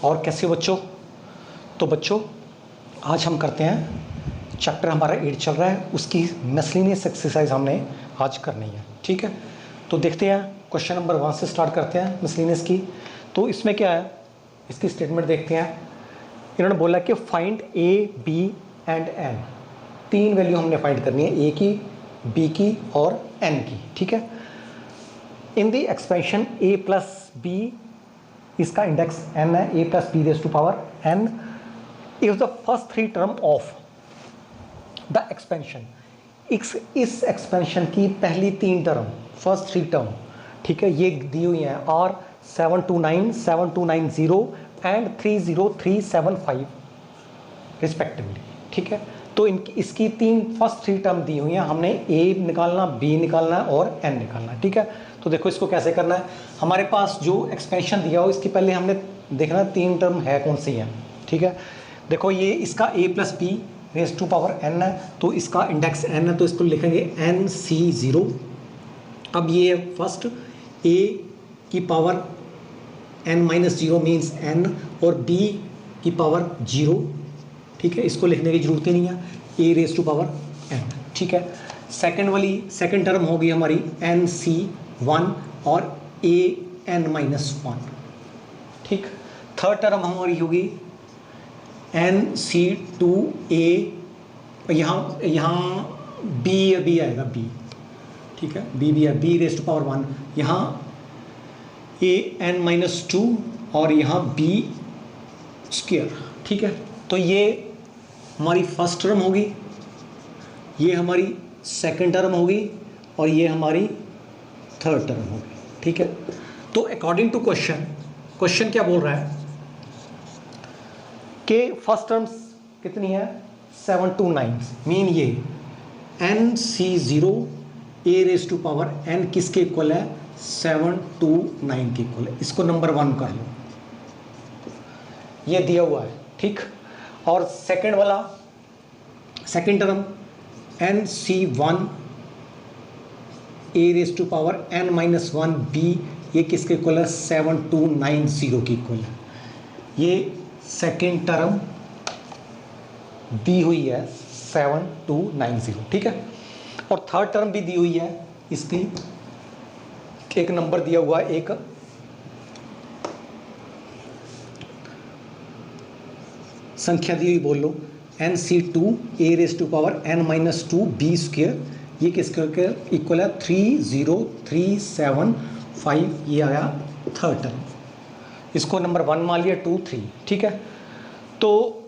और कैसे हो बच्चों? तो बच्चों आज हम करते हैं, चैप्टर हमारा 8 चल रहा है, उसकी मिसलेनियस एक्सरसाइज हमने आज करनी है। ठीक है, तो देखते हैं क्वेश्चन नंबर 1 से स्टार्ट करते हैं मिसलेनियस की। तो इसमें क्या है, इसकी स्टेटमेंट देखते हैं। इन्होंने बोला कि find A B and N, 3 value हमने फाइंड करनी है, ए की, बी की और एन की। ठीक है, in the expansion A plus B, इसका इंडेक्स n है, a plus B raise to power n is the first 3 term of the expansion. इस एक्सपेंशन की पहली 3 टर्म, फर्स्ट 3 टर्म, ठीक है, ये दी हुई हैं और 729, 7290 एंड 30375 रिस्पेक्टिवली। ठीक है, तो इसकी फर्स्ट 3 टर्म दी हुई हैं, हमने a निकालना, b निकालना और n निकालना। ठीक है, तो देखो इसको कैसे करना है। हमारे पास जो एक्सपेंशन दिया हो इसकी पहले हमने देखना 3 टर्म है कौन सी है। ठीक है, देखो ये इसका a plus B raise to power n है, तो इसका इंडेक्स n है, तो इसको लिखेंगे NC0। अब ये फर्स्ट a की power n minus 0 means n और b की पावर 0। ठीक है, इसको लिखने की जरूरत ही नहीं है, a raise to power n। ठीक है, सेकेंड टर्म होगी हमारी NC1 और an माइनस 1। ठीक, थर्ड टर्म हमारी होगी NC2a, यहाँ b आएगा b। ठीक है, b है, b रेज टू पावर 1, यहाँ an माइनस 2 और यहाँ b स्क्वायर। ठीक है, तो ये हमारी फर्स्ट टर्म होगी, ये हमारी सेकंड टर्म होगी और ये हमारी थर्ड टर्म होगी। ठीक है, तो अकॉर्डिंग टू क्वेश्चन क्या बोल रहा है कि फर्स्ट टर्म्स कितनी है 729, मीन ये NC0 a raise to power n किसके इक्वल है, 729 के इक्वल है। इसको नंबर 1 कर लो, ये दिया हुआ है। ठीक, और second term NC1 a raise to power n minus 1 b, ये किसके इक्वल है, 7290 के इक्वल है। ये सेकेंड टर्म दी हुई है 7290। ठीक है, और थर्ड टर्म भी दी हुई है, इसकी एक नंबर दिया हुआ है, एक संख्या दी हुई, बोल लो NC2 a raise to power n minus 2 b square, ये किसके इक्वल है 30375। ये आया थर्ड टर्म, इसको नंबर 1 मान लिया, 2 3। ठीक है, तो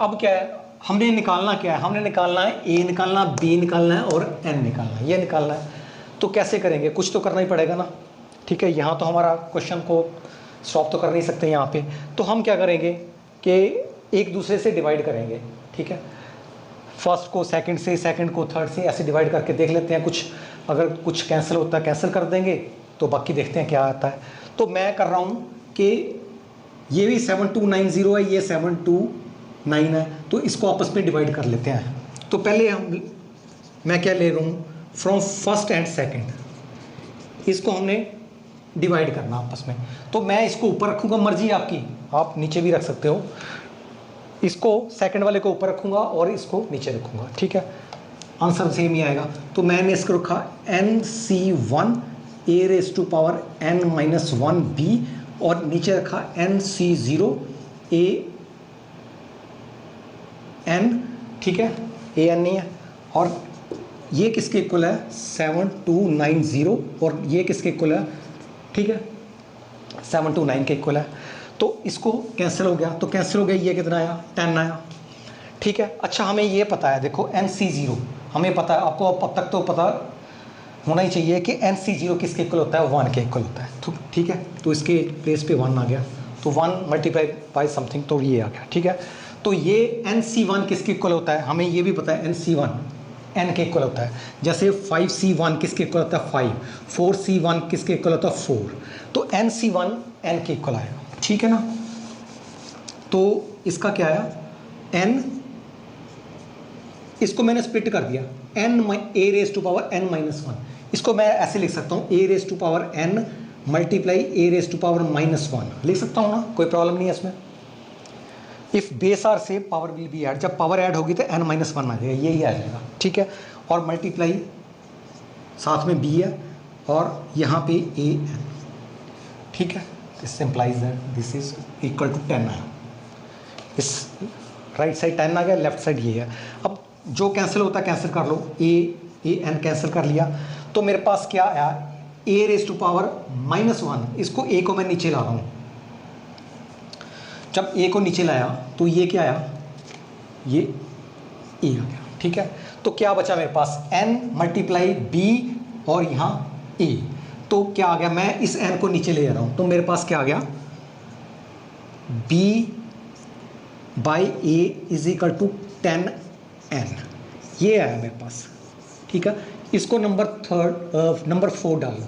अब क्या है, हमने निकालना क्या है, हमने निकालना है a निकालना, b निकालना है और n निकालना है, ये निकालना है। तो कैसे करेंगे, कुछ तो करना ही पड़ेगा ना। ठीक है, यहाँ तो हमारा क्वेश्चन को स्टॉप तो कर नहीं सकते यहाँ पे, तो हम क्या करेंगे कि एक दूसरे से डिवाइड करेंगे। ठीक है, फर्स्ट को सेकंड से, सेकंड को थर्ड से, ऐसे डिवाइड करके देख लेते हैं। कुछ अगर कुछ कैंसिल होता है कैंसिल कर देंगे, तो बाकी देखते हैं क्या आता है। तो मैं कर रहा हूँ कि ये भी 7290 है, ये 729 है, तो इसको आपस में डिवाइड कर लेते हैं। तो पहले मैं क्या ले रहा हूँ, फ्रॉम फर्स्ट एंड सेकेंड, इसको हमने डिवाइड करना आपस में। तो मैं इसको ऊपर रखूँगा, मर्जी आपकी, आप नीचे भी रख सकते हो। इसको सेकंड वाले को ऊपर रखूँगा और इसको नीचे रखूँगा। ठीक है, आंसर सेम ही आएगा। तो मैंने इसको रखा NC1 a raise to power n minus 1 b और नीचे रखा NC0 a n। ठीक है, a n नहीं है, और ये किसके इक्वल है 7290 और ये किसके इक्वल है, ठीक है 729 के इक्वल है। तो इसको कैंसिल हो गया, तो कैंसिल हो गया, ये कितना आया 10 आया। ठीक है, अच्छा हमें ये पता है, देखो NC0 हमें पता है, आपको अब तक तो पता होना ही चाहिए कि NC0 किसके इक्वल होता है, 1 के इक्वल होता है। तो ठीक है, तो इसके प्लेस पे 1 आ गया, तो 1 मल्टीप्लाई बाय समथिंग, तो ये आ गया। ठीक है, तो ये NC1 किसके इक्वल होता है, हमें ये भी पता है NC1 n के इक्वल होता है। जैसे 5C1 किसके इक्वल होता है 5, 4C1 किसके इक्वल होता है 4, तो NC1 n के इक्वल आएगा। ठीक है ना, तो इसका क्या आया n, इसको मैंने स्प्लिट कर दिया n a raise to power n minus 1, इसको मैं ऐसे लिख सकता हूँ a raise to power n multiply a raise to power minus 1 लिख सकता हूँ ना, कोई प्रॉब्लम नहीं है इसमें। इफ़ बेस आर से पावर विल बी ऐड, जब पावर ऐड होगी तो n माइनस वन आ जाएगा, यही आ जाएगा, ठीक है। और मल्टीप्लाई साथ में b है और यहाँ पे a n, ठीक है। This implies that this is equal to 10 है। इस राइट साइड 10 आ गया, लेफ्ट साइड ये है। अब जो कैंसिल होता है कैंसिल कर लो, a n कैंसिल कर लिया, तो मेरे पास क्या आया, a raise to power minus one. इसको a को मैं नीचे ला रहा हूँ, जब a को नीचे लाया तो ये क्या आया, ये a आ गया, ठीक है। तो क्या बचा मेरे पास, n मल्टीप्लाई b और यहाँ a, तो क्या आ गया, मैं इस n को नीचे ले जा रहा हूँ, तो मेरे पास क्या आ गया, b by a is equal to 10n, ये आया मेरे पास, ठीक है। इसको नंबर 4 डाल लो,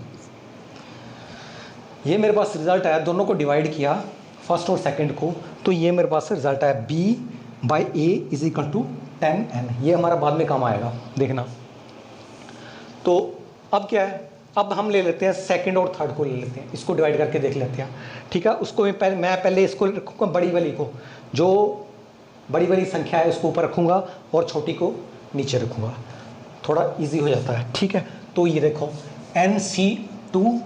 ये मेरे पास रिजल्ट आया, दोनों को डिवाइड किया फर्स्ट और सेकंड को, तो ये मेरे पास रिजल्ट आया b by a is equal to 10n। ये हमारा बाद में काम आएगा, देखना। तो अब क्या है, अब हम ले लेते हैं सेकंड और थर्ड को ले लेते हैं, इसको डिवाइड करके देख लेते हैं, ठीक है। उसको मैं पहले इसको रखूँगा बड़ी वाली को, जो बड़ी वाली संख्या है उसको ऊपर रखूँगा और छोटी को नीचे रखूँगा, थोड़ा इजी हो जाता है, ठीक है। तो ये देखो NC2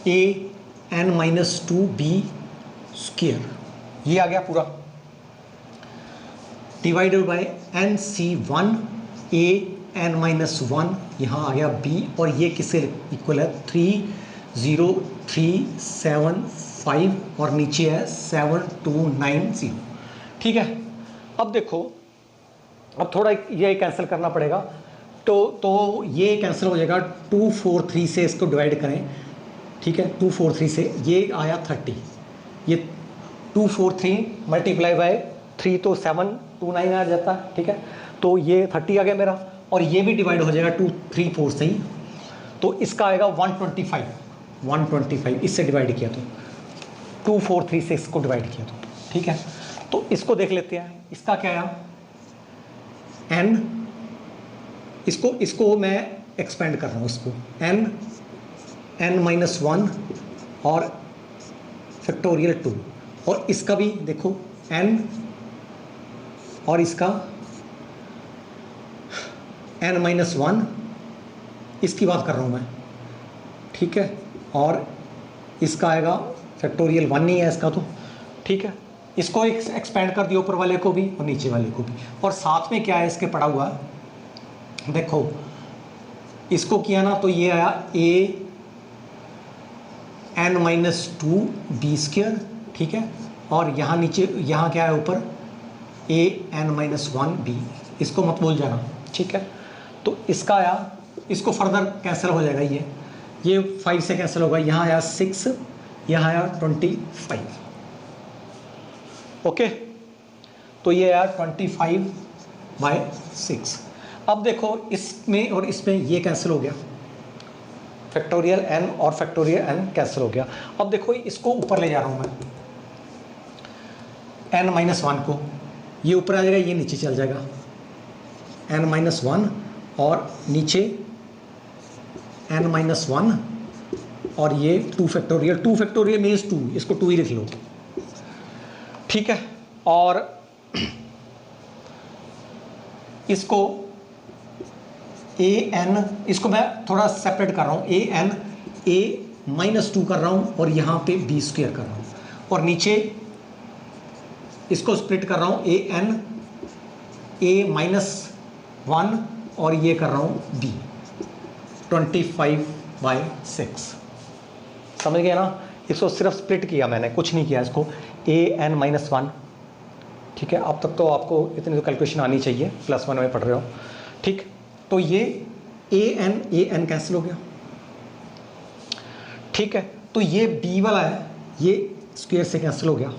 AN-2B स्क्वायर, ये आ गया पूरा, डिवाइडेड बाय NC1 AN-1, यहाँ आ गया B, और ये किससे इक्वल है, 30375 और नीचे है 7290, ठीक है। अब देखो, अब थोड़ा ये कैंसिल करना पड़ेगा, तो ये कैंसिल हो जाएगा, 243 से इसको डिवाइड करें, ठीक है। 243 से ये आया 30, ये 243 मल्टीप्लाई बाय 3 तो 729 आ जाता है, ठीक है। तो ये 30 आ गया मेरा, और ये भी डिवाइड हो जाएगा 234 से ही, तो इसका आएगा 125 इससे डिवाइड किया तो 243 से इसको डिवाइड किया तो, ठीक है। तो इसको देख लेते हैं, इसका क्या आया n, इसको मैं एक्सपेंड कर रहा हूँ, इसको n-1 और फैक्टोरियल 2, और इसका भी देखो n और इसका n-1, इसकी बात कर रहा हूँ मैं, ठीक है। और इसका आएगा फैक्टोरियल 1 नहीं है इसका तो, ठीक है। इसको एक्सपेंड कर दिया ऊपर वाले को भी और नीचे वाले को भी, और साथ में क्या है इसके पड़ा हुआ, देखो इसको किया ना तो ये आया AN-2B स्क्वायर, ठीक है। और यहाँ नीचे, यहाँ क्या है ऊपर, AN-1B, इसको मत भूल जाना, ठीक है। तो इसका आया, इसको फर्दर कैंसिल हो जाएगा, ये 5 से कैंसिल होगा, यहाँ आया 6, यहाँ आया 25, ओके। तो ये आया 25/6। अब देखो इसमें और इसमें ये कैंसिल हो गया, फैक्टोरियल n और फैक्टोरियल n कैंसिल हो गया। अब देखो इसको ऊपर ले जा रहा हूँ मैं, n-1 को, ये ऊपर आ जाएगा, ये नीचे चल जाएगा, n-1 और नीचे n-1 और ये 2 फैक्टोरियल मीन्स 2, इसको 2 ही लिख लो, ठीक है। और इसको an, इसको मैं थोड़ा सेपरेट कर रहा हूँ, a-2 कर रहा हूँ और यहाँ पे b स्क्वायर कर रहा हूँ, और नीचे इसको स्प्लिट कर रहा हूँ a-1 और ये कर रहा हूँ b, 25/6, समझ गए ना। इसको सिर्फ स्प्लिट किया मैंने, कुछ नहीं किया इसको, AN-1, ठीक है। अब तक तो आपको इतनी तो कैलकुलेशन आनी चाहिए, +1 में पढ़ रहे हो, ठीक। तो ये AN कैंसिल हो गया, ठीक है। तो ये B वाला है, ये स्क्वायर से कैंसिल हो गया,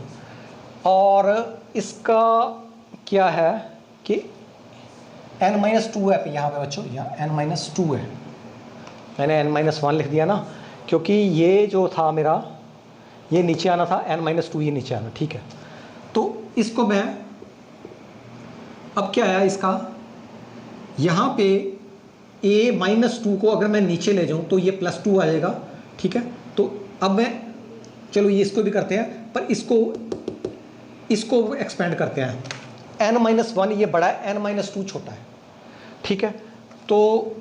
और इसका क्या है कि n-2 है यहाँ पे बच्चों, यहाँ n-2 है, मैंने n-1 लिख दिया ना, क्योंकि ये जो था मेरा, ये नीचे आना था, n-2 ये नीचे आना, ठीक है। तो इसको मैं, अब क्या आया इसका, यहाँ पे a-2 को अगर मैं नीचे ले जाऊँ तो ये +2 आ जाएगा, ठीक है। तो अब मैं, चलो ये इसको भी करते हैं, पर इसको इसको एक्सपेंड करते हैं, n-1 ये बड़ा है, n-2 छोटा है, ठीक है। तो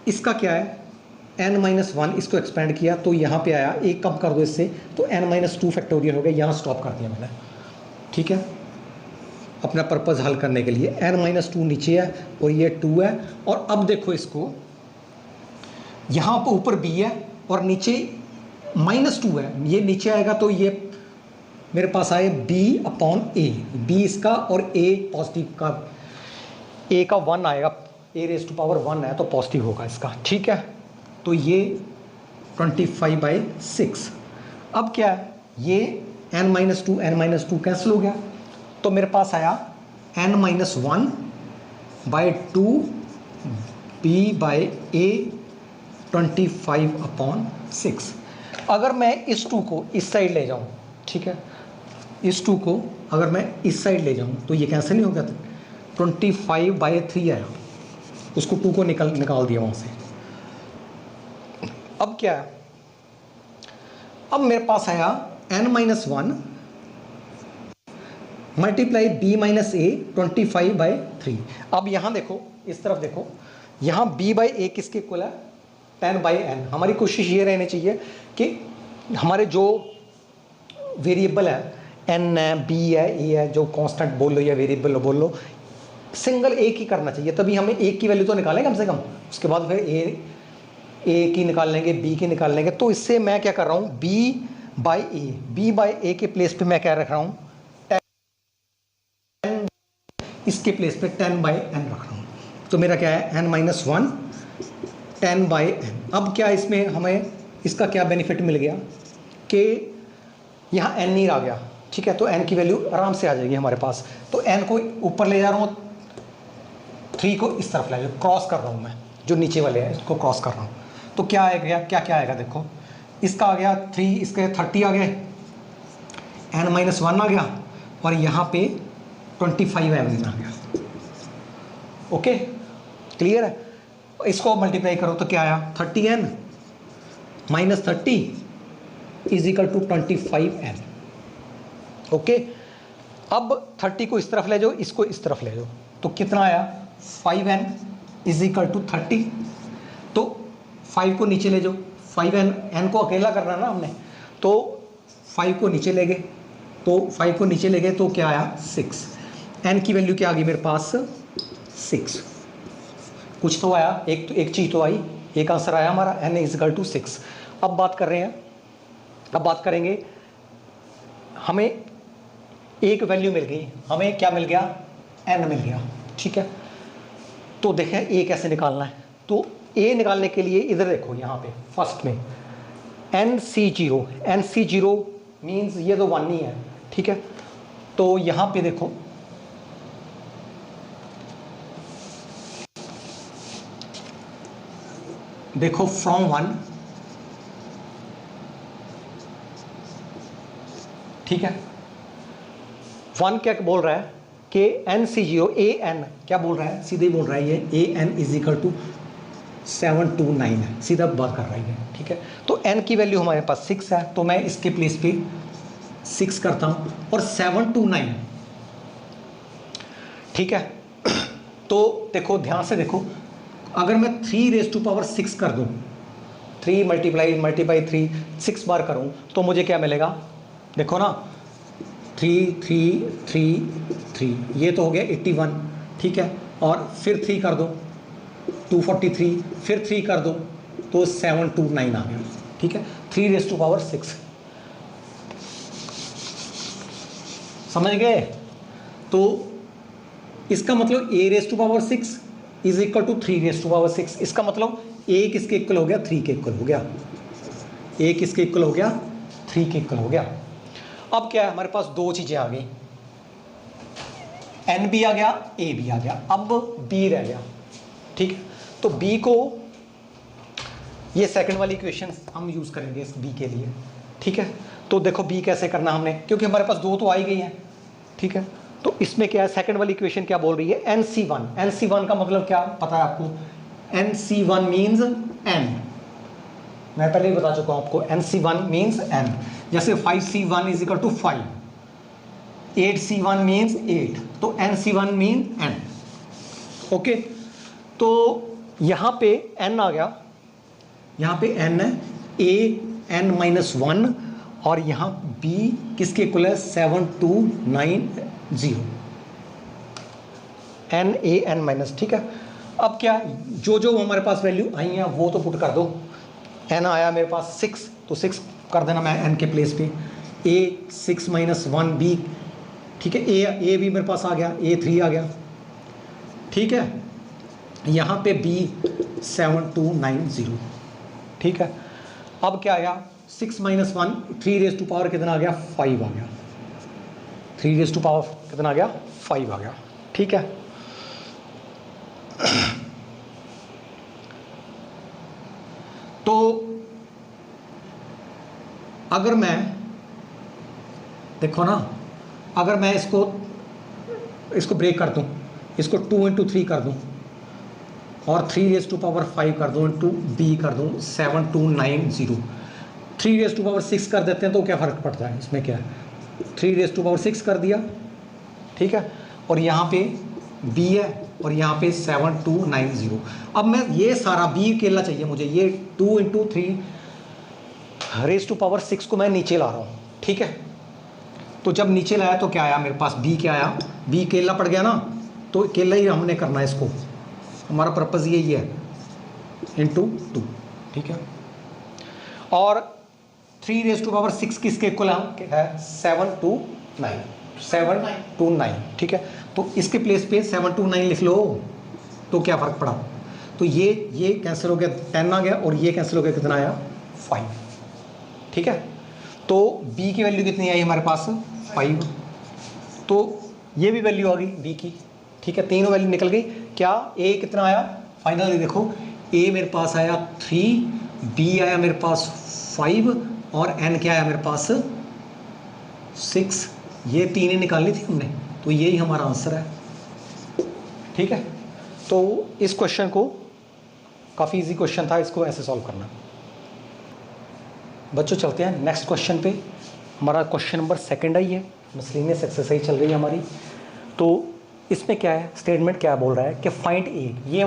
इसका क्या है, n-1 इसको एक्सपेंड किया तो यहाँ पे आया, एक कम कर दो इससे तो n-2 फैक्टोरियल हो गया, यहाँ स्टॉप कर दिया मैंने, ठीक है, अपना पर्पज़ हल करने के लिए। n-2 नीचे है और ये 2 है, और अब देखो इसको, यहाँ पर ऊपर b है और नीचे -2 है, ये नीचे आएगा तो ये मेरे पास आए b/a, b इसका और a पॉजिटिव का, a का 1 आएगा, a⁻1 है तो पॉजिटिव होगा इसका, ठीक है। तो ये 25/6। अब क्या है, ये n-2 कैंसिल हो गया, तो मेरे पास आया n-1/2 b/a 25/6। अगर मैं इस 2 को इस साइड ले जाऊं, ठीक है, इस 2 को अगर मैं इस साइड ले जाऊं तो ये कैंसिल नहीं होगा, 25/3 आया, उसको 2 को निकाल दिया वहाँ से। अब क्या है, अब मेरे पास आया n-1 मल्टीप्लाई b-a 25/3। अब यहाँ देखो, इस तरफ देखो, यहाँ b/a किसके इक्वल है, 10/n। हमारी कोशिश ये रहनी चाहिए कि हमारे जो वेरिएबल है, n है, b है, a है, जो कांस्टेंट बोल लो या वेरिएबल बोल लो, सिंगल एक ही करना चाहिए, तभी हमें एक की वैल्यू तो निकालें कम से कम, उसके बाद फिर a की निकाल लेंगे, b की निकाल लेंगे। तो इससे मैं क्या कर रहा हूँ, b/a के प्लेस पे मैं क्या रख रहा हूँ, 10, इसके प्लेस पे 10/n रख रहा हूँ, तो मेरा क्या है, n-1 10/n। अब क्या इसमें हमें इसका क्या बेनिफिट मिल गया कि यहाँ n नहीं आ गया, ठीक है, तो n की वैल्यू आराम से आ जाएगी हमारे पास। तो n को ऊपर ले जा रहा हूँ, 3 को इस तरफ ले जाओ, क्रॉस कर रहा हूँ मैं, जो नीचे वाले हैं इसको क्रॉस कर रहा हूँ। तो क्या आएगा, क्या आएगा, देखो इसका आ गया 3, इसके 30 आ गए, n-1 आ गया, और यहाँ पे 25m आ गया। ओके, क्लियर है। इसको मल्टीप्लाई करो तो क्या आया, 30n - 30 = 25n। ओके, अब 30 को इस तरफ ले जाओ, इसको इस तरफ ले जाओ, तो कितना आया, 5n = 30। तो 5 को नीचे ले जाओ, 5n को अकेला करना ना हमने, तो 5 को नीचे ले गए, तो 5 को नीचे ले गए तो क्या आया, 6। n की वैल्यू क्या आ गई मेरे पास, 6। कुछ तो आया, एक चीज़ तो आई, एक आंसर आया हमारा, n = 6। अब बात कर रहे हैं, अब बात करेंगे, हमें एक वैल्यू मिल गई, हमें क्या मिल गया, n मिल गया, ठीक है। तो देखें a कैसे निकालना है, तो a निकालने के लिए इधर देखो, यहाँ पे फर्स्ट में NC0 मीन्स ये तो 1 ही है, ठीक है। तो यहाँ पे देखो, फ्रॉम 1, ठीक है, 1 क्या बोल रहा है कि NC0 AN क्या बोल रहा है, सीधे बोल रहा है ये AN = 729 है, सीधा बात कर रहा है, ठीक है। तो n की वैल्यू हमारे पास 6 है, तो मैं इसके प्लेस पे 6 करता हूँ, और 729, ठीक है। तो देखो, ध्यान से देखो, अगर मैं 3⁻6 कर दूँ, 3 मल्टीप्लाई 3 6 बार करूँ, तो मुझे क्या मिलेगा, देखो ना, 3 3 3 3, ये तो हो गया 81, ठीक है, और फिर 3 कर दो 243, फिर 3 कर दो तो 729 आ गया, ठीक है, 3⁻6। समझ गए। तो इसका मतलब a⁻6 = 3⁻6। इसका मतलब a किसके इक्वल हो गया, 3 के इक्वल हो गया, a किसके इक्वल हो गया, 3 के इक्वल हो गया। अब क्या है, हमारे पास दो चीज़ें आ गई, n भी आ गया, a भी आ गया, अब b रह गया, ठीक है। तो b को, ये सेकंड वाली इक्वेशन हम यूज़ करेंगे इस b के लिए, ठीक है। तो देखो b कैसे करना हमने, क्योंकि हमारे पास दो तो आ ही गई हैं, ठीक है। तो इसमें क्या है, सेकंड वाली इक्वेशन क्या बोल रही है, NC1 का मतलब क्या पता है आपको, NC1 मीन्स n, मैं पहले ही बता चुका हूँ आपको, NC1 मीन्स n। जैसे 5C1 = 5, 8c1 मीन्स 8, तो nc1 मीन n। ओके, तो यहाँ पे n आ गया, यहाँ पे n है a n माइनस 1, और यहाँ b किसके इक्वल है 7290 n a n माइनस, ठीक है। अब क्या, जो जो हमारे पास वैल्यू आई हैं वो तो पुट कर दो। n आया मेरे पास 6, तो 6 कर देना मैं n के प्लेस पे, a 6 माइनस 1 b, ठीक है, a भी मेरे पास आ गया, a 3 आ गया, ठीक है। यहाँ पे b 7290, ठीक है। अब क्या आया 6 माइनस 1, 3 रेज टू पावर कितना आ गया 5 आ गया, 3 रेज टू पावर कितना आ गया 5 आ गया, ठीक है। तो अगर मैं देखो ना, अगर मैं इसको ब्रेक कर दूं, इसको 2 इंटू 3 कर दूं और 3 रेज टू पावर 5 कर दूं इंटू बी कर दूं 7290, 3 रेज टू पावर 6 कर देते हैं तो क्या फ़र्क पड़ता है इसमें, क्या है 3 रेज टू पावर 6 कर दिया, ठीक है। और यहाँ पे b है और यहाँ पे 7290। अब मैं ये सारा b अकेला चाहिए मुझे, ये 2 इंटू 3 रेज टू पावर 6 को मैं नीचे ला रहा हूँ, ठीक है। तो जब नीचे लाया तो क्या आया मेरे पास, b क्या आया, b अकेला पड़ गया ना, तो अकेला ही हमने करना है इसको, हमारा पर्पज़ यही है, इंटू 2, ठीक है। और 3 रेज टू पावर 6 किसके इक्वल है 729, ठीक है। तो इसके प्लेस पे 729 लिख लो, तो क्या फ़र्क पड़ा, तो ये कैंसिल हो गया, 10 आ गया, और ये कैंसिल हो गया, कितना आया 5, ठीक है। तो b की वैल्यू कितनी आई हमारे पास 5, तो ये भी वैल्यू आ गई b की, ठीक है, तीनों वैल्यू निकल गई। क्या a कितना आया फाइनली, देखो a मेरे पास आया 3, b आया मेरे पास 5, और n क्या आया मेरे पास 6, ये तीन ही निकालनी थी हमने, तो यही हमारा आंसर है, ठीक है। तो इस क्वेश्चन को, काफ़ी इजी क्वेश्चन था, इसको ऐसे सॉल्व करना। बच्चों चलते हैं नेक्स्ट क्वेश्चन पे। हमारा क्वेश्चन नंबर 2 आई है, मिसलेनियस एक्सरसाइज चल रही है हमारी। तो इसमें क्या है, स्टेटमेंट क्या बोल रहा है कि फाइंड ए, ये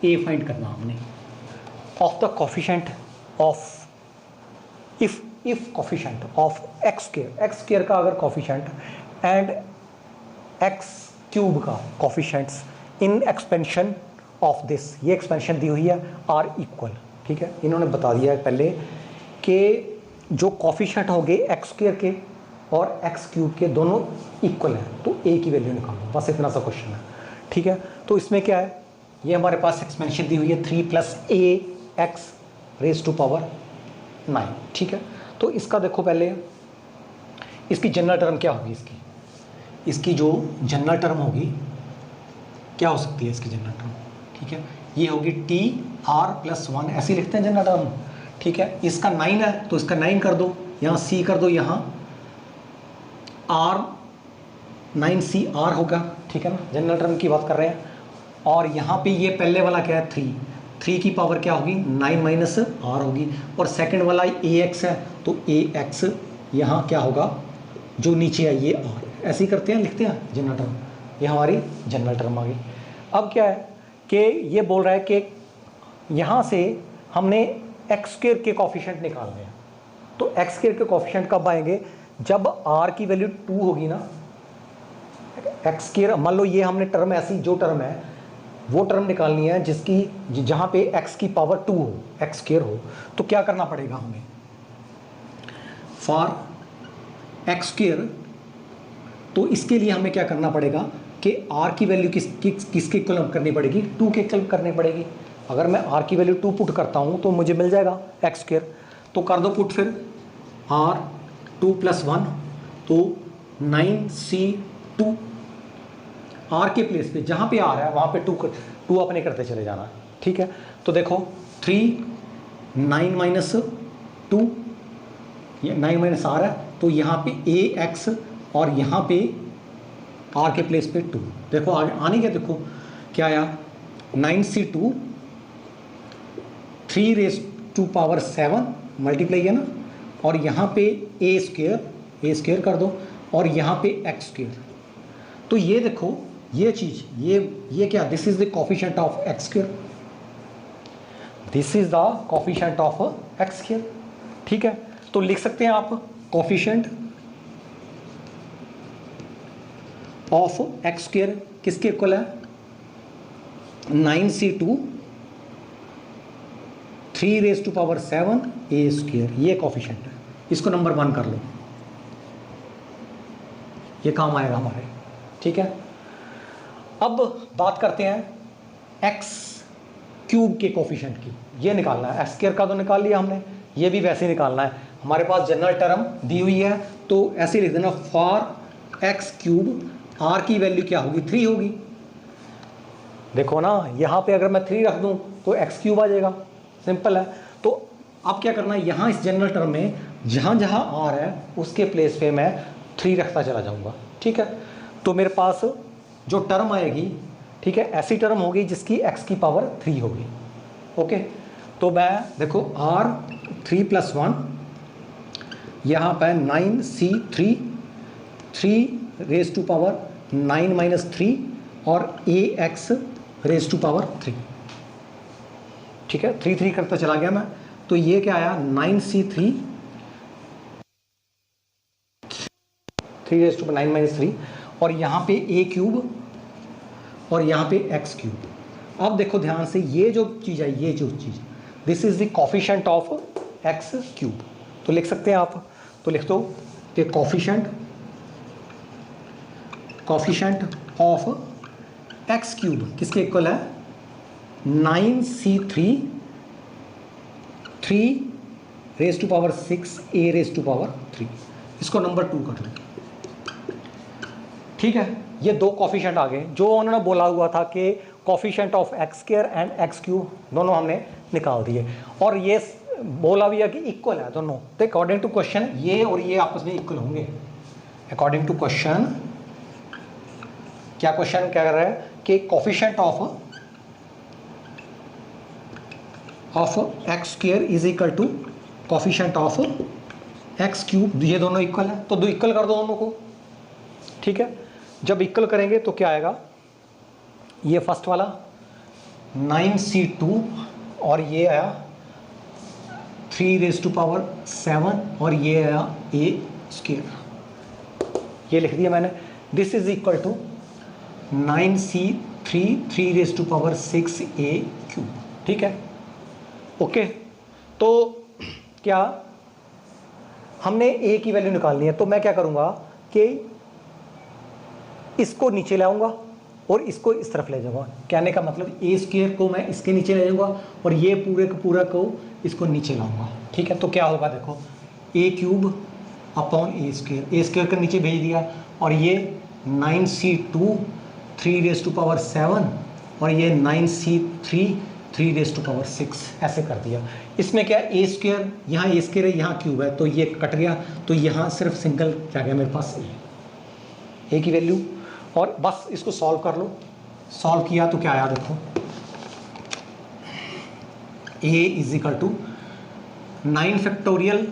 ए फाइंड करना हमने, of the coefficient of if coefficient of X square का अगर कोफिशिएंट एंड एक्स क्यूब का coefficients in expansion of this, ये एक्सपेंशन दी हुई है आर इक्वल, ठीक है। इन्होंने बता दिया है पहले कि जो कोफिशिएंट होंगे एक्स स्क्वायर के और एक्स क्यूब के दोनों इक्वल हैं, तो ए की वैल्यू निकालो, बस इतना सा क्वेश्चन है, ठीक है। तो इसमें क्या है, ये हमारे पास एक्सपेंशन दी हुई है 3 + ax रेज टू पावर 9, ठीक है। तो इसका देखो पहले, इसकी जनरल टर्म क्या होगी, इसकी जो जनरल टर्म होगी क्या हो सकती है इसकी जनरल टर्म, ठीक है, ये होगी टी आर प्लस 1, ऐसे लिखते हैं जनरल टर्म, ठीक है। इसका 9 है तो इसका 9 कर दो, यहाँ सी कर दो, यहाँ आर 9cr होगा, ठीक है ना, जनरल टर्म की बात कर रहे हैं। और यहाँ पे ये पहले वाला क्या है 3 की पावर क्या होगी 9 - r होगी, और सेकंड वाला ax है तो ax यहाँ क्या होगा, जो नीचे है ये r, ऐसे ही करते हैं, लिखते हैं जनरल टर्म, ये हमारी जनरल टर्म आ गई। अब क्या है कि ये बोल रहा है कि यहाँ से हमने एक्स स्क्वायर के कोफिशिएंट निकालने हैं, तो एक्स स्क्वायर के कोफिशिएंट कब आएंगे, जब r की वैल्यू 2 होगी ना, एक्स स्क्वायर, मान लो ये हमने टर्म ऐसी जो टर्म है वो टर्म निकालनी है जिसकी जहाँ पे x की पावर 2 हो, एक्स स्क्वायर हो, तो क्या करना पड़ेगा हमें, फॉर एक्स स्क्वायर, तो इसके लिए हमें क्या करना पड़ेगा कि r की वैल्यू किसके इक्वल करनी पड़ेगी, 2 के इक्वल करनी पड़ेगी। अगर मैं r की वैल्यू 2 पुट करता हूँ तो मुझे मिल जाएगा एक्स स्क्वायर, तो कर दो पुट, फिर r 2 + 1 तो 9c2, r के प्लेस पे जहाँ पे r है वहाँ पे 2 अपने करते चले जाना, ठीक है। तो देखो 3 9 - 2, ये 9 - r है, तो यहाँ पे ax और यहाँ पे r के प्लेस पे 2, देखो आने क्या, देखो क्या आया 9c2 3 raise to power 7 multiply है ना, और यहाँ पे a स्क्वायर कर दो, और यहाँ पे एक्स स्क्वायर। तो ये देखो ये चीज़, ये क्या, this is the coefficient of X square, this is the coefficient of X square. ठीक है, तो लिख सकते हैं आप कोफिशिएंट ऑफ एक्स स्क्वायर किसके इक्वल है, 9c2 3⁻7 a स्क्वायर, ये कोफिशिएंट है। इसको नंबर 1 कर लो, ये काम आएगा हमारे। ठीक है, अब बात करते हैं एक्स क्यूब के कोफिशिएंट की, ये निकालना है। एक्स स्क्वायर का तो निकाल लिया हमने, ये भी वैसे ही निकालना है। हमारे पास जनरल टर्म दी हुई है तो ऐसे लिख देना, फॉर एक्स क्यूब आर की वैल्यू क्या होगी, 3 होगी। देखो ना, यहाँ पे अगर मैं 3 रख दूँ तो एक्स क्यूब आ जाएगा, सिंपल है। तो अब क्या करना है, यहाँ इस जनरल टर्म में जहाँ जहाँ आर है उसके प्लेस पे मैं 3 रखता चला जाऊँगा। ठीक है, तो मेरे पास जो टर्म आएगी, ठीक है, ऐसी टर्म होगी जिसकी x की पावर 3 होगी। ओके, तो मैं देखो r 3 + 1, यहाँ पर 9c3 3⁻9 - 3 और ax ⁻3। ठीक है, 3 करता चला गया मैं, तो ये क्या आया, 9c3 3⁻9 - 3 और यहाँ पे a क्यूब और यहाँ पे x क्यूब। अब देखो ध्यान से, ये जो चीज़ है, ये जो चीज़, this is the coefficient of x cube. तो लिख सकते हैं आप, तो लिख दो कि कोफिशिएंट ऑफ x क्यूब किसके इक्वल है, 9c3 3⁻6 a⁻3। इसको नंबर 2 कर लो। ठीक है, ये 2 कोफिशिएंट आ गए। जो उन्होंने बोला हुआ था कि coefficient of X square and x cube दोनों हमने निकाल दिए, और ये बोला भी है कि इक्वल है दोनों। तो अकॉर्डिंग टू क्वेश्चन ये और ये आपस में इक्वल होंगे। अकॉर्डिंग टू क्वेश्चन, क्या क्वेश्चन क्या कर रहा है कि coefficient of X square is equal to coefficient of X cube, ये दोनों इक्वल है, तो दो इक्वल कर दो दोनों को। ठीक है, जब इक्वल करेंगे तो क्या आएगा, ये फर्स्ट वाला 9c2 और ये आया 3⁻7 और ये आया a स्क्वायर, ये लिख दिया मैंने। This is equal to 9c3 3⁻6 a cube. ठीक है, ओके। तो क्या हमने a की वैल्यू निकालनी है, तो मैं क्या करूँगा कि इसको नीचे लाऊंगा और इसको इस तरफ ले जाऊंगा। कहने का मतलब a स्क्वायर को मैं इसके नीचे ले जाऊंगा और ये पूरे का पूरा को इसको नीचे लाऊंगा। ठीक है, तो क्या होगा, देखो a cube upon a square के नीचे भेज दिया, और ये 9c2 3⁻7 और ये 9c3 3⁻6 ऐसे कर दिया। इसमें क्या a स्क्वायर, यहाँ a स्क्वायर है, यहाँ क्यूब है, तो ये कट गया, तो यहाँ सिर्फ सिंगल रह गया मेरे पास a की वैल्यू, और बस इसको सॉल्व कर लो। सॉल्व किया तो क्या आया, देखो a is equal to 9 factorial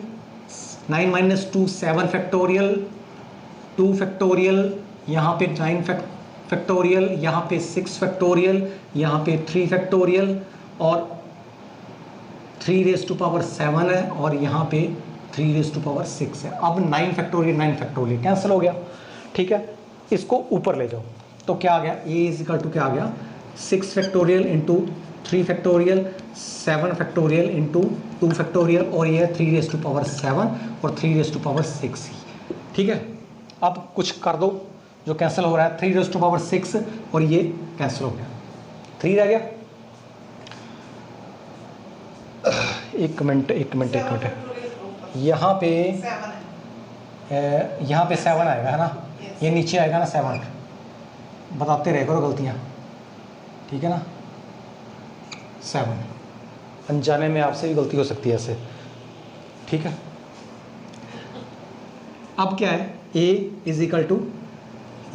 9 - 2 7 factorial 2 factorial, यहाँ पे 9 फैक्टोरियल, यहाँ पे 6 फैक्टोरियल, यहाँ पे 3 फैक्टोरियल और 3⁻7 है और यहाँ पे 3⁻6 है। अब 9 फैक्टोरियल कैंसिल हो गया। ठीक है, इसको ऊपर ले जाओ, तो क्या आ गया, a इज इक्वल टू क्या आ गया, 6 factorial into 3 factorial 7 factorial into 2 factorial और ये 3⁻7 और 3⁻6। ठीक है, अब कुछ कर दो जो कैंसिल हो रहा है, 3⁻6 और ये कैंसिल हो गया, 3 रह गया। एक मिनट यहाँ पे 7 आएगा, है ना, ये नीचे आएगा ना 7, बताते रहे करो गलतियाँ। ठीक है ना, 7 अनजाने में आपसे भी गलती हो सकती है ऐसे। ठीक है, अब क्या है, a इज इक्वल टू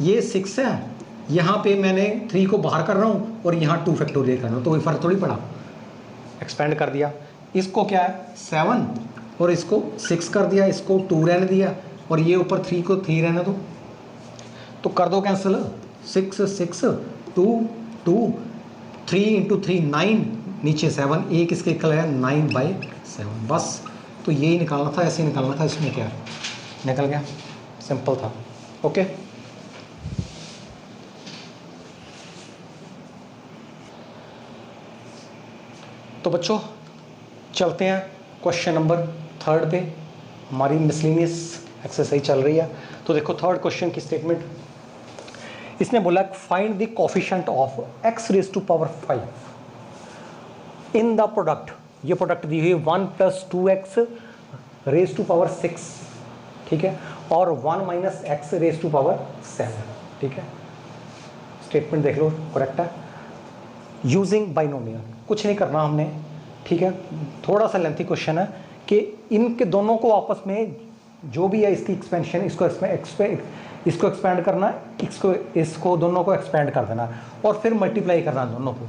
ये 6 है, यहाँ पे मैंने 3 को बाहर कर रहा हूँ और यहाँ 2 फैक्टोरियल कर रहा हूँ, तो कोई फ़र्क थोड़ी पड़ा, एक्सपेंड कर दिया। इसको क्या है 7 और इसको 6 कर दिया, इसको 2 रहने दिया, और ये ऊपर 3 को 3 रहने दो, तो कर दो कैंसिल। 6 6 2 2 3 इंटू 3 9, नीचे 7, एक इसके निकल आया 9/7, बस। तो यही निकालना था, ऐसे निकालना था, इसमें क्या निकल गया, सिंपल था। ओके, तो बच्चों चलते हैं क्वेश्चन नंबर 3 पे। हमारी मिसलिनियस एक्सरसाइज चल रही है। तो देखो 3rd क्वेश्चन की स्टेटमेंट, इसने बोला find the coefficient of x raise to power 5 in the product. ये प्रोडक्ट दी हुई 1 + 2x रेज टू पावर 6, ठीक है, और 1 - x रेज टू पावर 7, ठीक है। स्टेटमेंट देख लो, करेक्ट है। यूजिंग बाइनोमियल, कुछ नहीं करना हमने, ठीक है। थोड़ा सा लेंथी क्वेश्चन है कि इनके दोनों को आपस में जो भी है इसकी एक्सपेंशन, इसको एक्सपैंड करना, इसको दोनों को एक्सपैंड कर देना और फिर मल्टीप्लाई करना दोनों को।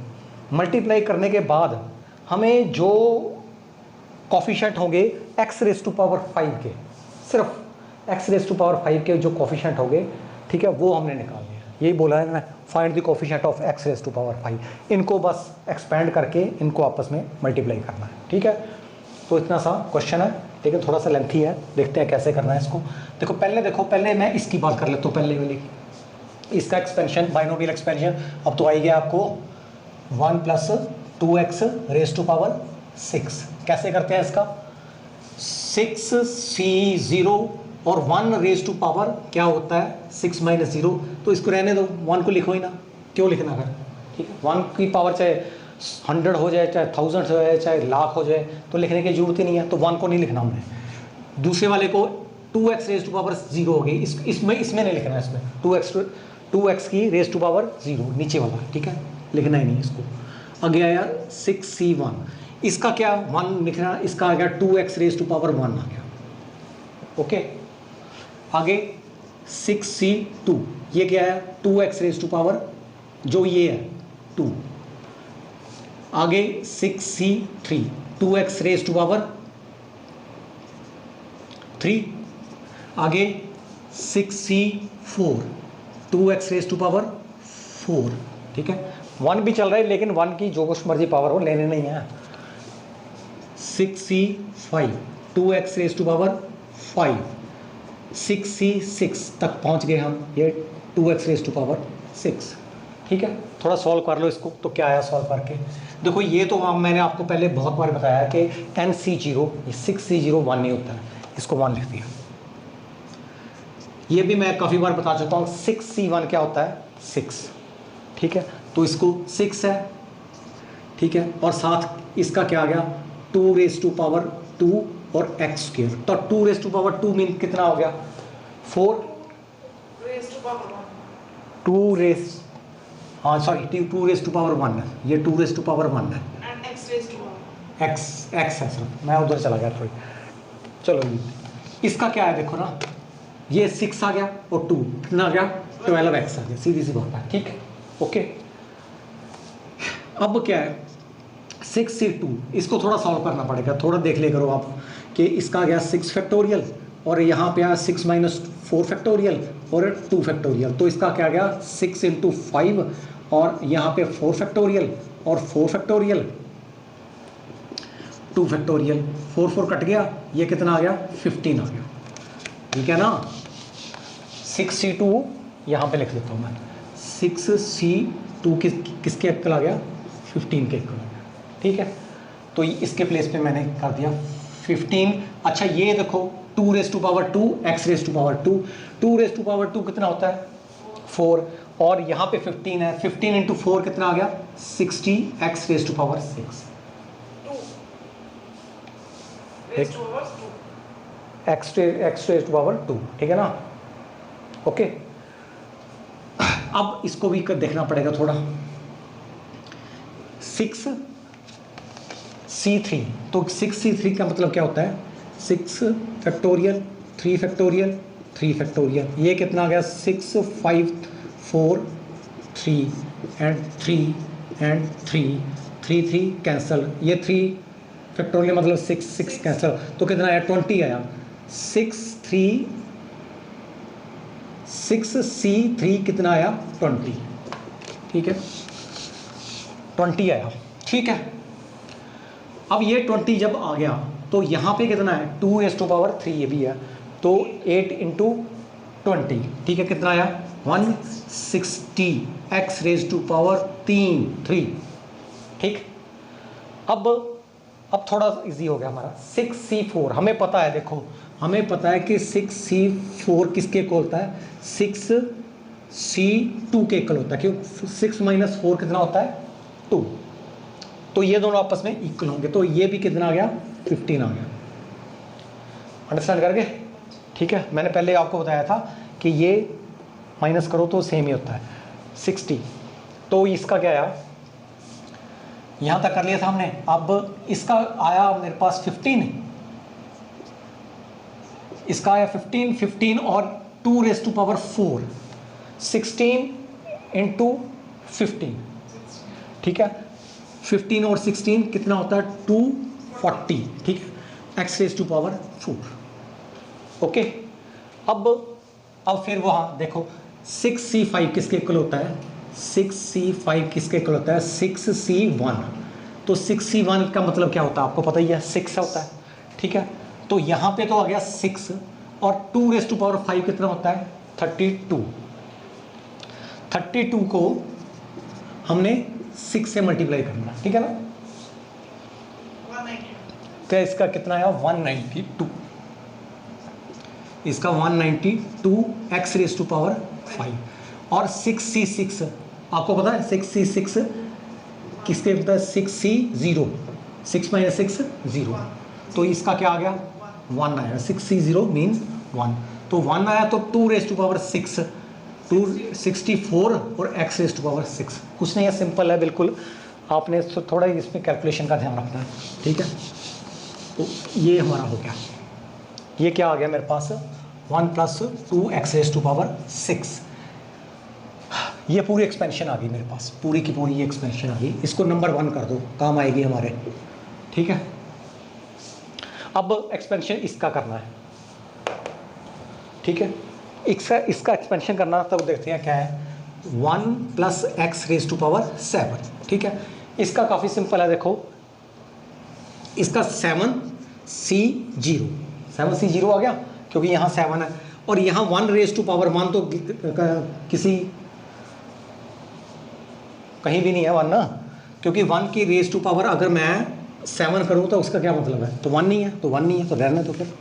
मल्टीप्लाई करने के बाद हमें जो कोफिशिएंट होंगे x रेज टू पावर 5 के, सिर्फ x रेज टू पावर 5 के जो कोफिशिएंट होंगे, ठीक है, वो हमने निकालने हैं। यही बोला है ना, find the coefficient of x raise to power 5। इनको बस एक्सपैंड करके इनको आपस में मल्टीप्लाई करना है, ठीक है। तो इतना सा क्वेश्चन है, लेकिन थोड़ा सा लेंथी है, देखते हैं कैसे करना है इसको। पहले मैं इसकी बात कर लेता हूँ, पहले वाली, इसका एक्सपेंशन, बाइनोमियल एक्सपेंशन। अब तो आई गया आपको 1 + 2x रेज टू पावर 6। कैसे करते हैं इसका, 6c0 और 1 रेज टू पावर क्या होता है 6 - 0, तो इसको रहने दो, 1 को लिखो ही ना, क्यों लिखना कर, ठीक है। 1 की पावर चाहे 100 हो जाए, चाहे 1000 हो जाए, चाहे लाख हो जाए, तो लिखने की जरूरत ही नहीं है, तो 1 को नहीं लिखना हमने। दूसरे वाले को 2x रेज टू पावर 0 हो गई, इसमें नहीं लिखना है, इसमें 2x की रेज टू पावर 0 नीचे वाला, ठीक है, लिखना ही नहीं इसको। आगे आया 6c1, इसका क्या 1 लिखना, इसका आ गया 2x रेज टू पावर 1 आ गया, ओके। आगे 6c2, ये क्या है 2x रेज टू पावर, जो ये है 2। आगे 6c3, 2x raise to power 3। आगे 6c4, 2x raise to power 4, ठीक है। 1 भी चल रहा है, लेकिन 1 की जो कुछ मर्जी पावर हो, लेने नहीं है। 6c5, 2x raise to power 5। 6c6 तक पहुंच गए हम, ये 2x रेज टू पावर 6, ठीक है। थोड़ा सॉल्व कर लो इसको, तो क्या आया सॉल्व करके। देखो ये तो मैंने आपको पहले बहुत बार बताया कि NC0, 6c0 1 नहीं होता है, इसको 1 लिख दिया। ये भी मैं काफ़ी बार बता चुका हूँ, 6c1 क्या होता है 6, ठीक है। तो इसको 6 है, ठीक है, और साथ इसका क्या आ गया 2 रेज टू पावर 2 और x²। तो 2 रेज टू पावर 2 मीन कितना हो गया 4 रेज टू पावर 2 रेज, हाँ सॉरी 2 रेज टू पावर 1 है, ये 2 रेज टू पावर 1 है, 1 and x raise to power x है सर, मैं उधर चला गया थोड़ी। चलो इसका क्या है देखो ना, ये 6 आ गया और 2 कितना आ गया 12x आ गया, सीधी सी बात है, ठीक है, ओके। अब क्या है 6c2, इसको थोड़ा सॉल्व करना पड़ेगा, थोड़ा देख ले करो आप कि इसका आ गया 6 फैक्टोरियल और यहाँ पे आया 6 - 4 फैक्टोरियल और 2 फैक्टोरियल। तो इसका क्या आ गया 6 × 5 और यहाँ पे 4 फैक्टोरियल और 4 फैक्टोरियल 2 फैक्टोरियल, 4 कट गया, ये कितना आ गया 15 आ गया, ठीक है ना। 6c2 यहाँ पे लिख देता हूँ मैं, 6c2 किसके इक्वल आ गया 15 के इक्वल आ गया, ठीक है। तो इसके प्लेस पे मैंने कर दिया 15। अच्छा ये देखो 2 raise to power 2, x raise to power 2, 2 raise to power 2 कितना होता है 4, और यहाँ पे 15 है, 15 × 4 कितना आ गया 60, x raise to power 6, 2 raise to power 2 x raise to power 2, ठीक है ना, ओके। अब इसको भी देखना पड़ेगा थोड़ा, 6c3, तो 6c3 का मतलब क्या होता है 6 फैक्टोरियल 3 फैक्टोरियल 3 फैक्टोरियल, ये कितना आ गया 6 5 4 3 एंड 3 एंड 3 3 3 कैंसल, ये 3 फैक्टोरियल मतलब 6 6 कैंसल, तो कितना आया 20 आया। 6 3 6C3 कितना आया 20, ठीक है 20 आया, ठीक है। अब ये 20 जब आ गया तो यहाँ पे कितना है 2⁻3 ये भी है, तो 8 × 20, ठीक है कितना आया 160 x⁻3, ठीक। अब थोड़ा इजी हो गया हमारा 6C4, हमें पता है, देखो हमें पता है कि 6C4 किसके इक्वल होता है 6C2 के इक्वल होता है, क्यों 6 - 4 कितना होता है 2, तो ये दोनों आपस में इक्वल होंगे, तो ये भी कितना आ गया 15 आ गया। अंडरस्टैंड करके, ठीक है। मैंने पहले आपको बताया था कि ये माइनस करो तो सेम ही होता है 60, तो इसका क्या आया, यहाँ तक कर लिया था हमने। अब इसका आया मेरे पास 15, इसका आया 15 और 2⁻4 16 × 15, ठीक है 15 और 16 कितना होता है 240, ठीक है x⁻4, ओके। अब फिर वहाँ देखो 6C5 किसके इक्वल होता है 6C5 किसके इक्वल होता है 6C1, तो 6C1 का मतलब क्या होता है आपको पता ही है 6 होता है, ठीक है। तो यहाँ पे तो आ गया 6 और 2⁻5 कितना होता है 32 को हमने 6 से मल्टीप्लाई करना, ठीक है ना, 192, तो इसका कितना आया 192, इसका 192 x⁻5 और 6C6 आपको पता है 6C6 किसके होता है 6C0, 6 - 6 0, तो इसका क्या आ गया 1 आया, 6C0 मीन्स 1, तो 1 आया, तो 2⁻6 264 और x⁻6, कुछ नहीं है, सिंपल है बिल्कुल, आपने थोड़ा इसमें कैलकुलेशन का ध्यान रखना है, ठीक है। तो ये हमारा हो गया, ये क्या आ गया मेरे पास 1 + 2 x⁻6, ये पूरी एक्सपेंशन आ गई मेरे पास, पूरी की पूरी ये एक्सपेंशन आ गई, इसको नंबर 1 कर दो, काम आएगी हमारे, ठीक है। अब एक्सपेंशन इसका करना है, ठीक है, इसका एक्सपेंशन करना, तब देखते हैं क्या है 1 + x⁻7, ठीक है। इसका काफ़ी सिंपल है, देखो इसका 7C0 आ गया, क्योंकि यहाँ 7 है और यहाँ 1⁻1 तो किसी कहीं भी नहीं है 1 ना, क्योंकि 1 की रेज़ टू पावर अगर मैं 7 करूँ तो उसका क्या मतलब है, तो 1 नहीं है, तो 1 नहीं है तो रहना, तो फिर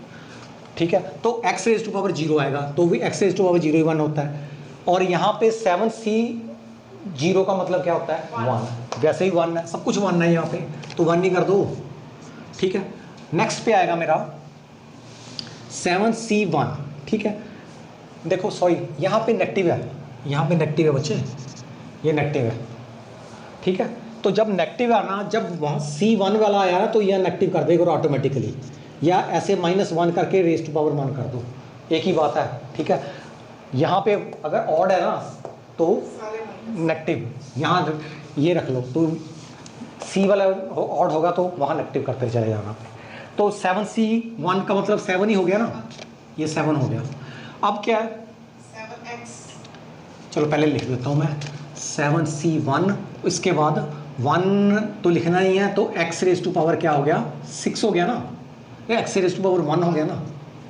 ठीक है। तो x⁻0 आएगा, तो भी x⁻0 ही 1 होता है, और यहाँ पे 7C0 का मतलब क्या होता है 1, वैसे ही 1 है, सब कुछ 1 है यहाँ पे, तो 1 नहीं कर दो, ठीक है। नेक्स्ट पे आएगा मेरा 7C1, ठीक है। देखो सॉरी यहाँ पे नेगेटिव है, यहाँ पे नेगेटिव है बच्चे, ये नेगेटिव है, ठीक है। तो जब नेगेटिव आना, जब वहाँ C1 वाला आया ना, तो यह नेगेटिव कर देगा ऑटोमेटिकली, या ऐसे -1 करके रेज़ टू पावर 1 कर दो, एक ही बात है, ठीक है। यहाँ पे अगर ऑड है ना तो नेगेटिव, यहाँ ये रख लो, तो C वाला ऑड होगा तो वहाँ नेगेटिव करते चले जाना। तो 7C1 का मतलब 7 ही हो गया ना, ये 7 हो गया। अब क्या है 7x, चलो पहले लिख देता हूँ मैं 7C1, इसके बाद 1 तो लिखना ही है, तो x⁻ क्या हो गया 6 हो गया ना, x⁻1 हो गया ना,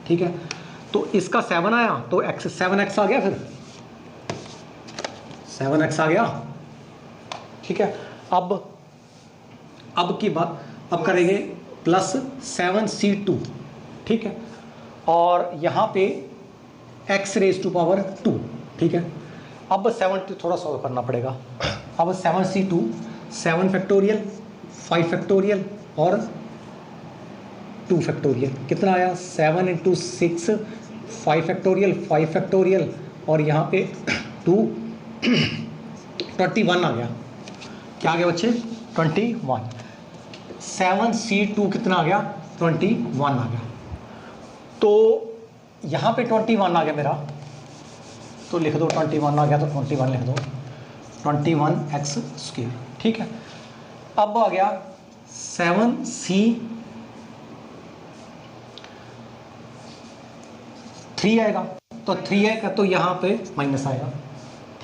ठीक है। तो इसका 7 आया, तो 7x आ गया, फिर 7x आ गया, ठीक है। अब की बात अब करेंगे +7C2, ठीक है, और यहाँ पे x⁻2, ठीक है। अब 7 थोड़ा सॉल्व करना पड़ेगा। अब 7C2 7 फैक्टोरियल 5 फैक्टोरियल और 2 फैक्टोरियल, कितना आया 7 × 6 5 फैक्टोरियल 5 फैक्टोरियल, और यहाँ पे 21 आ गया, क्या आ गया बच्चे 21। 7C2 कितना आ गया 21 आ गया, तो यहाँ पे 21 आ गया मेरा, तो लिख दो 21 आ गया, तो 21 लिख दो, 21x², ठीक है। अब आ गया 7C3 आएगा, तो 3 है तो यहाँ पे माइनस आएगा,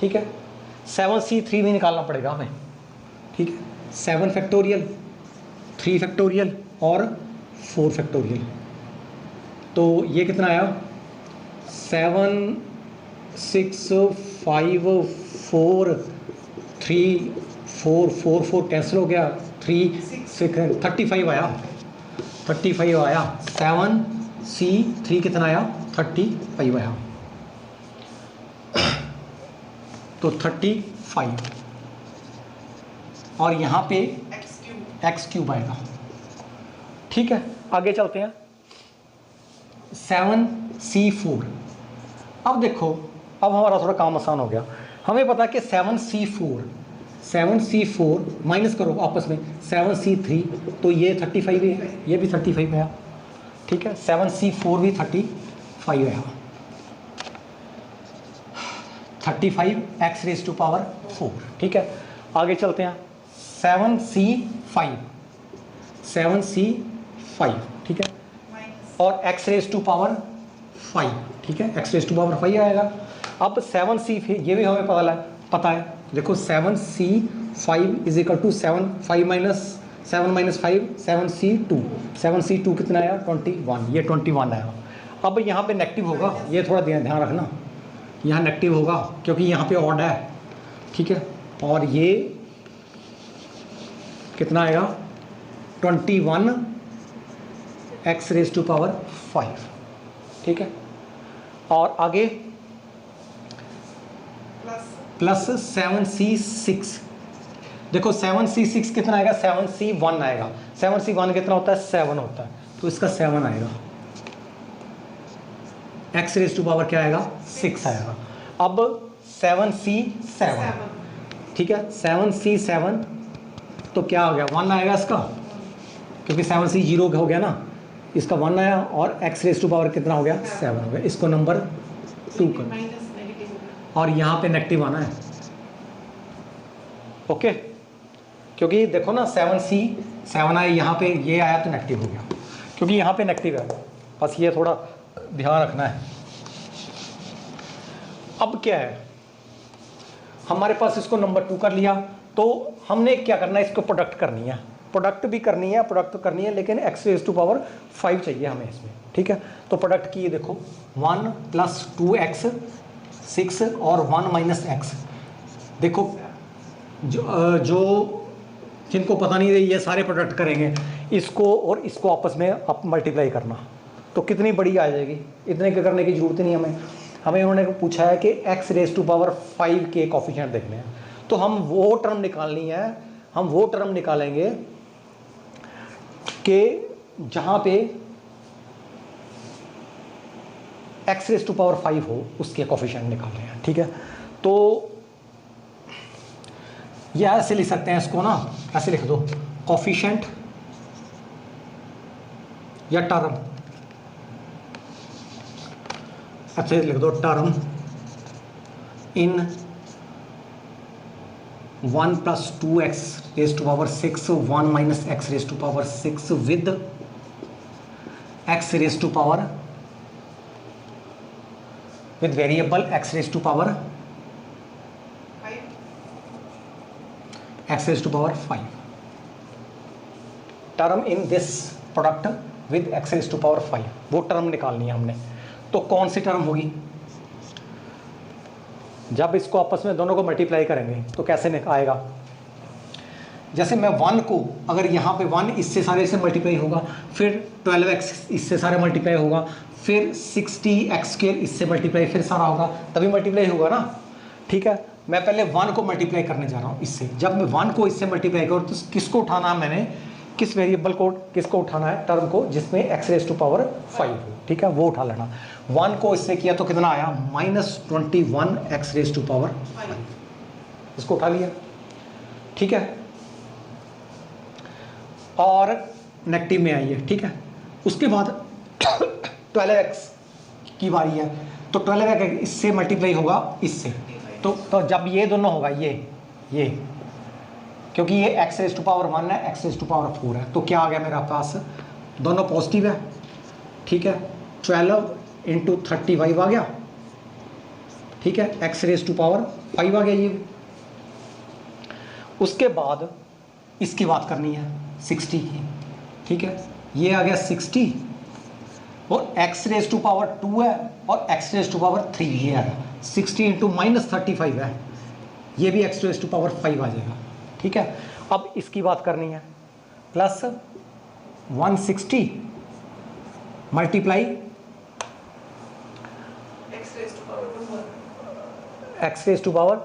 ठीक है। 7c3 भी निकालना पड़ेगा हमें, ठीक है। 7 फैक्टोरियल, 3 फैक्टोरियल और 4 फैक्टोरियल, तो ये कितना आया 7 6 5 4 3 4 4 4 कैंसिल हो गया, 3 6 35 आया, 35 आया। 7c3 कितना आया 35 आया, तो 35 और यहाँ पे एक्स क्यूब आएगा, ठीक है। आगे चलते हैं 7c4। अब देखो अब हमारा थोड़ा काम आसान हो गया, हमें पता है कि 7c4 माइनस करो आपस में 7c3, तो ये 35 है, ये भी 35 आया, ठीक है। 7c4 भी 35 आया, 35 x रेज़ टू पावर 4, ठीक है। आगे चलते हैं 7c5, ठीक है, और x रेज़ टू पावर 5, ठीक है, x रेज़ टू पावर 5 आएगा। अब 7c, ये भी हमें पता है, देखो 7c5 is equal to 7 minus 5 7c2, 7c2 कितना आया 21, ये 21 आया। अब यहाँ पे नेगेटिव होगा, ये थोड़ा ध्यान रखना, यहाँ नेगेटिव होगा क्योंकि यहाँ पे ऑड है, ठीक है। और ये कितना आएगा 21 x रेज़ टू पावर 5, ठीक है। और आगे प्लस 7c6, देखो 7c6 कितना आएगा 7c1 आएगा, 7c1 कितना होता है 7 होता है, तो इसका 7 आएगा, x रेज़ टू पावर क्या आएगा 6 आएगा। अब 7c7, ठीक है, 7c7 तो क्या हो गया 1 आएगा इसका, क्योंकि 7c 0 हो गया ना, इसका 1 आया, और x रेज़ टू पावर कितना हो गया 7 हो गया, इसको नंबर 2 कर, और यहाँ पे नेगेटिव आना है, ओके। क्योंकि देखो ना 7c7 आया, यहाँ पे ये आया तो नेगेटिव हो गया, क्योंकि यहाँ पे नेगेटिव है, बस ये थोड़ा ध्यान रखना है। अब क्या है, हमारे पास इसको नंबर 2 कर लिया, तो हमने क्या करना है, इसको प्रोडक्ट करनी है, प्रोडक्ट करनी है, लेकिन x रेज़ टू पावर 5 चाहिए हमें इसमें, ठीक है। तो प्रोडक्ट की देखो 1 + 2x 6 और 1 - x, देखो जो जिनको पता नहीं ये सारे प्रोडक्ट करेंगे, इसको और इसको आपस में आप मल्टीप्लाई करना, तो कितनी बड़ी आ जाएगी, इतने के करने की ज़रूरत नहीं हमें उन्होंने पूछा है कि x रेज़ टू पावर 5 के कोफिशिएंट देखने हैं, तो हम वो टर्म निकालनी है, हम वो टर्म निकालेंगे कि जहाँ पे x रेज़ टू पावर 5 हो, उसके कोफिशिएंट निकालने हैं, ठीक है। तो यह ऐसे लिख सकते हैं इसको ना, ऐसे लिख दो कोफिशिएंट या टर्म, अच्छे लिख दो term in 1 + 2x raise to power 6 1 - x raise to power 6 with x raise to power with variable x raised to power 5 term in this product with x raised to power 5, वो term निकालनी है हमने। तो कौन सी term होगी, जब इसको आपस में दोनों को मल्टीप्लाई करेंगे तो कैसे आएगा, जैसे मैं 1 को, अगर यहाँ पे 1 इससे सारे से मल्टीप्लाई होगा, फिर 12x इससे सारे मल्टीप्लाई होगा, फिर 60x² इससे मल्टीप्लाई फिर सारा होगा, तभी मल्टीप्लाई होगा ना, ठीक है। मैं पहले 1 को मल्टीप्लाई करने जा रहा हूँ इससे, जब मैं 1 को इससे मल्टीप्लाई करूँ तो किसको उठाना है मैंने, किस वेरिएबल को किसको उठाना है, टर्म को जिसमें x रेज़ टू पावर 5 हो, ठीक है, वो उठा लेना। 1 को इससे किया तो कितना आया -21 x रेज़ टू पावर 5, इसको उठा लिया, ठीक है, और नेगेटिव में आई है, ठीक है। उसके बाद 12x की बारी है, तो 12x इससे मल्टीप्लाई होगा इससे, तो जब ये दोनों होगा ये क्योंकि ये x रेज़ टू पावर 1 है, x रेज़ टू पावर 4 है, तो क्या आ गया मेरे पास, दोनों पॉजिटिव है, ठीक है। 12 × 35 आ गया, ठीक है, एक्स रेज टू पावर 5 आ गया ये। उसके बाद इसकी बात करनी है 60 की, ठीक है, ये आ गया 60 और एक्स रेज टू पावर 2 है और एक्स रेज टू पावर 3 ये है 60 इंटू -35 है, ये भी एक्स रेज टू पावर 5 आ जाएगा, ठीक है। अब इसकी बात करनी है plus 160 multiply X raised to power 2 X raise to power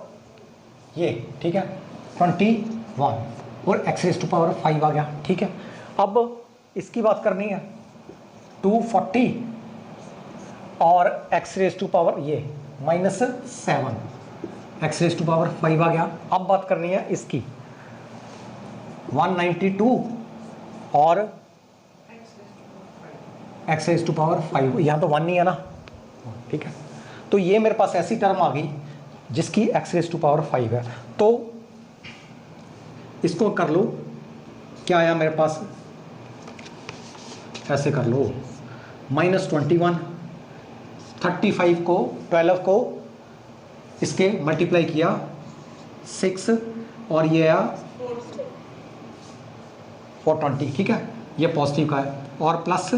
ये, ठीक है, 21 और एक्स रेज टू पावर 5 आ गया, ठीक है। अब इसकी बात करनी है 240 और एक्स रेज टू पावर ये -7 एक्स रेज टू पावर 5 आ गया। अब बात करनी है इसकी 192 और एक्स रेज टू पावर 5, यहाँ तो 1 नहीं है ना, ठीक है। तो ये मेरे पास ऐसी टर्म आ गई जिसकी एक्स रेज टू पावर 5 है। तो इसको कर लो, क्या आया मेरे पास, ऐसे कर लो, -21 35 को 12 को इसके मल्टीप्लाई किया 6 और ये आया 420, ठीक है, ये पॉजिटिव का है और प्लस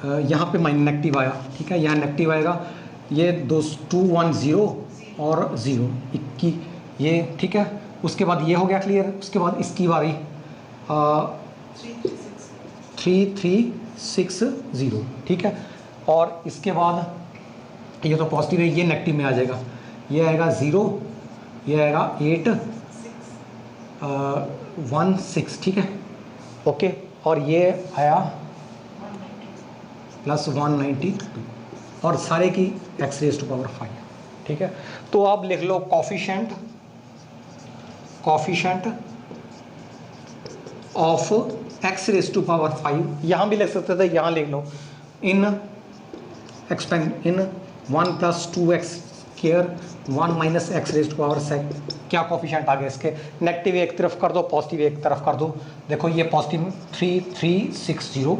यहाँ पे माइनस नेगेटिव आया, ठीक है, यहाँ नेगेटिव आएगा, ये 210 और 0 21 ये, ठीक है। उसके बाद ये हो गया क्लियर। उसके बाद इसकी बारी 3360, ठीक है, और इसके बाद ये तो पॉजिटिव है, ये नेगेटिव में आ जाएगा, ये आएगा 0, ये आएगा 816, ठीक है, ओके, और ये आया प्लस 192 और सारे की एक्स रेज टू पावर 5, ठीक है। तो आप लिख लो coefficient of x raise to power 5, यहाँ भी लिख सकते थे, यहाँ लिख लो इन 1 + 2x square 1 - x raise to power 7, क्या कोफिशिएंट आ गया इसके, नेगेटिव एक तरफ कर दो, पॉजिटिव एक तरफ कर दो। देखो ये पॉजिटिव 3360,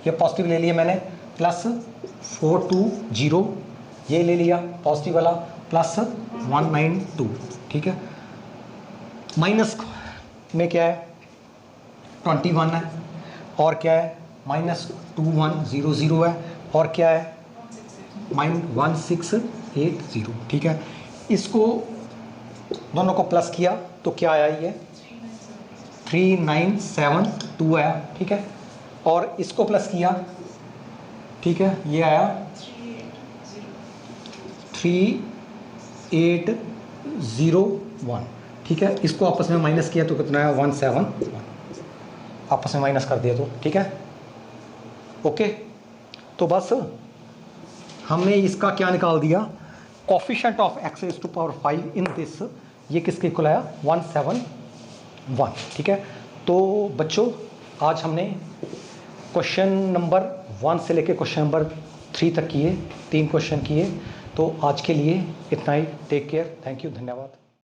ये पॉजिटिव ले लिया मैंने, प्लस 420 ये ले लिया पॉजिटिव वाला, प्लस 192, ठीक है। माइनस में क्या है 21 है और क्या है -2100 है और क्या है -1680, ठीक है। इसको दोनों को प्लस किया तो क्या आया, ये 3972 आया, ठीक है, और इसको प्लस किया, ठीक है, ये आया 3801, ठीक है। इसको आपस में माइनस किया तो कितना है 171, आपस में माइनस कर दिया तो, ठीक है, ओके। तो बस हमने इसका क्या निकाल दिया, coefficient of x raise to power 5 in this, ये किसके इक्वल आया 171, ठीक है। तो बच्चों आज हमने क्वेश्चन नंबर 1 से लेके क्वेश्चन नंबर 3 तक किए, 3 क्वेश्चन किए। तो आज के लिए इतना ही, टेक केयर, थैंक यू, धन्यवाद।